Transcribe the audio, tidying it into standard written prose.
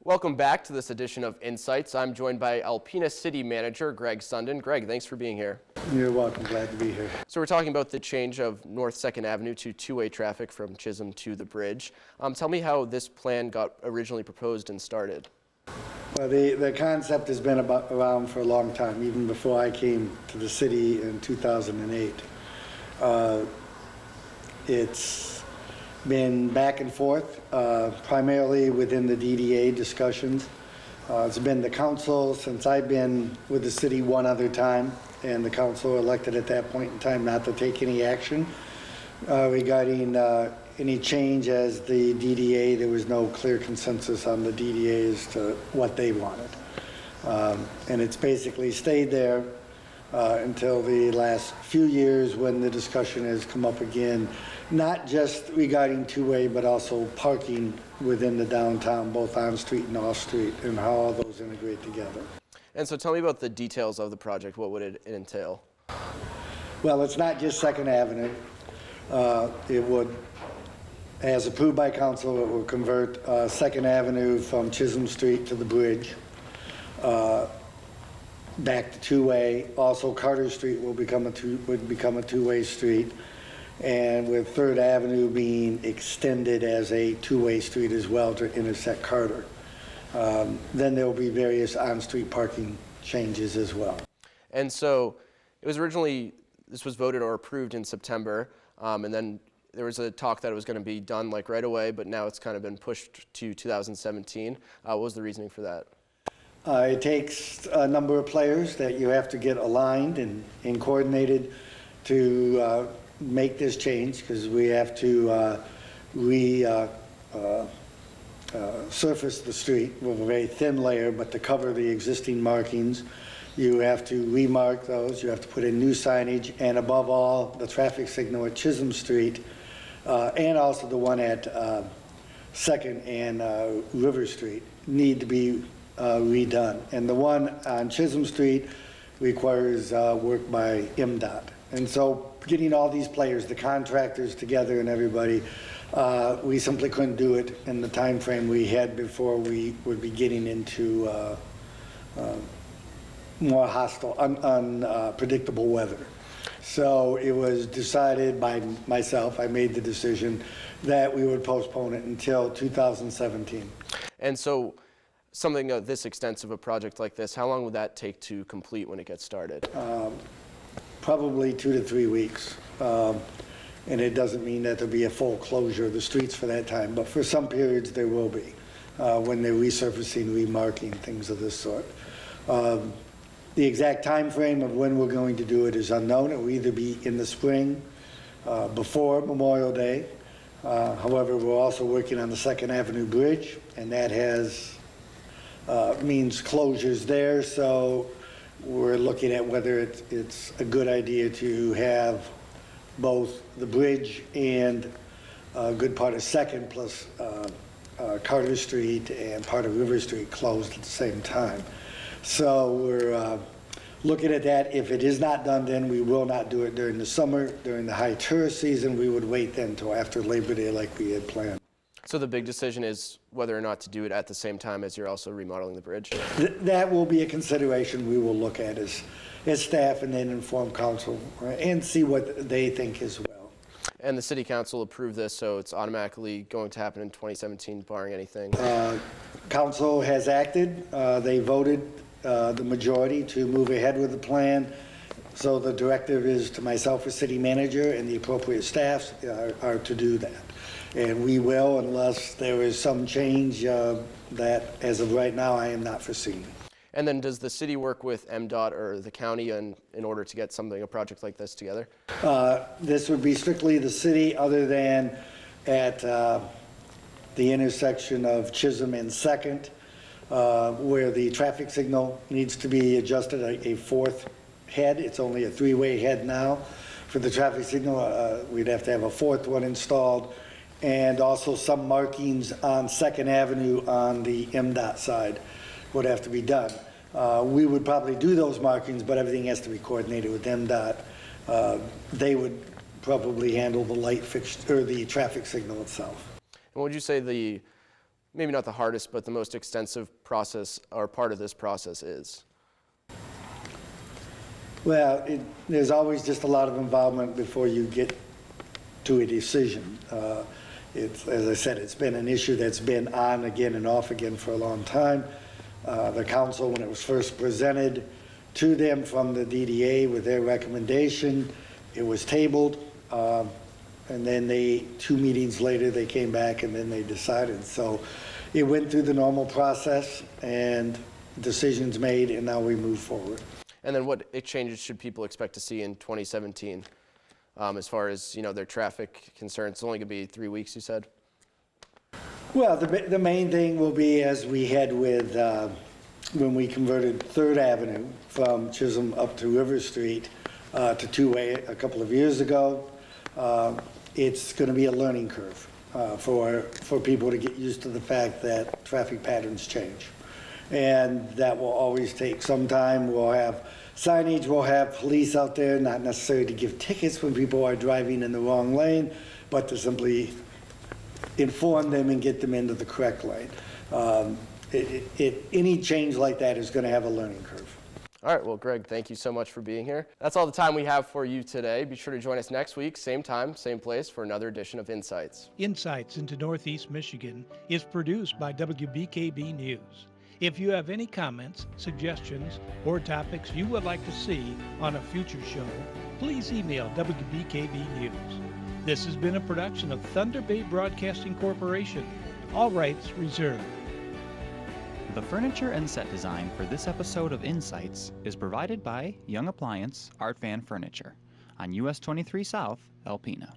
Welcome back to this edition of Insights. I'm joined by Alpena City Manager Greg Sundin. Greg, thanks for being here. You're welcome. Glad to be here. So we're talking about the change of North 2nd Avenue to two-way traffic from Chisholm to the bridge. Tell me how this plan got originally proposed and started. Well, the concept has been around for a long time, even before I came to the city in 2008. It's been back and forth, primarily within the DDA discussions. It's been the council since I've been with the city one other time, and the council elected at that point in time not to take any action regarding any change as the DDA. There was no clear consensus on the DDA as to what they wanted. And it's basically stayed there until the last few years when the discussion has come up again, not just regarding two-way, but also parking within the downtown, both on street and off street, and how all those integrate together. And so tell me about the details of the project. What would it entail? Well, it's not just 2nd Avenue. It would, as approved by council, it will convert 2nd Avenue from Chisholm Street to the bridge, back to two-way. Also, Carter Street would become a two-way street, and with 3rd Avenue being extended as a two-way street as well to intersect Carter. Then there will be various on-street parking changes as well. And so it was originally, this was voted or approved in September, and then there was a talk that it was going to be done like right away, but now it's kind of been pushed to 2017. What was the reasoning for that? It takes a number of players that you have to get aligned and coordinated to make this change, because we have to surface the street with a very thin layer, but to cover the existing markings. You have to remark those, you have to put in new signage, and above all, the traffic signal at Chisholm Street, and also the one at 2nd and River Street need to be redone. And the one on Chisholm Street requires work by MDOT. And so getting all these players, the contractors together and everybody, we simply couldn't do it in the time frame we had before we would be getting into more hostile, unpredictable weather. So it was decided by myself, I made the decision that we would postpone it until 2017. And so something of this extensive, a project like this, how long would that take to complete when it gets started? Probably 2 to 3 weeks. And it doesn't mean that there'll be a full closure of the streets for that time, but for some periods there will be, when they're resurfacing, remarking, things of this sort. The exact time frame of when we're going to do it is unknown. It will either be in the spring, before Memorial Day. However, we're also working on the 2nd Avenue Bridge, and that has means closures there, so we're looking at whether it's a good idea to have both the bridge and a good part of 2nd plus Carter Street and part of River Street closed at the same time. So we're looking at that. If it is not done, then we will not do it during the summer. During the high tourist season, we would wait then until after Labor Day like we had planned. So the big decision is whether or not to do it at the same time as you're also remodeling the bridge? That will be a consideration we will look at as staff, and then inform council and see what they think as well. And the city council approved this, so it's automatically going to happen in 2017, barring anything? Council has acted. They voted the majority to move ahead with the plan. So the directive is to myself as city manager, and the appropriate staffs are to do that. And we will, unless there is some change that, as of right now, I am not foreseeing. And then does the city work with MDOT or the county in order to get a project like this together? This would be strictly the city, other than at the intersection of Chisholm and 2nd, where the traffic signal needs to be adjusted a 4th head. It's only a 3-way head now. For the traffic signal, we'd have to have a 4th one installed, and also some markings on 2nd Avenue on the MDOT side would have to be done. We would probably do those markings, but everything has to be coordinated with MDOT. They would probably handle the light fixture or the traffic signal itself. And what would you say the maybe not the hardest, but the most extensive process or part of this process is? Well, there's always just a lot of involvement before you get to a decision. As I said, it's been an issue that's been on again and off again for a long time. The council, when it was first presented to them from the DDA with their recommendation, it was tabled. And then 2 meetings later, they came back and then they decided. So it went through the normal process and decisions made, and now we move forward. And then what changes should people expect to see in 2017 as far as, their traffic concerns? It's only going to be 3 weeks, you said? Well, the main thing will be, as we had with when we converted 3rd Avenue from Chisholm up to River Street to two-way a couple of years ago. It's going to be a learning curve for people to get used to the fact that traffic patterns change. And that will always take some time. We'll have signage, we'll have police out there, not necessarily to give tickets when people are driving in the wrong lane, but to simply inform them and get them into the correct lane. Any change like that is going to have a learning curve. All right, well, Greg, thank you so much for being here. That's all the time we have for you today. Be sure to join us next week, same time, same place, for another edition of Insights. Insights into Northeast Michigan is produced by WBKB News. If you have any comments, suggestions, or topics you would like to see on a future show, please email WBKB News. This has been a production of Thunder Bay Broadcasting Corporation. All rights reserved. The furniture and set design for this episode of Insights is provided by Young Appliance Art Van Furniture on US 23 South, Alpena.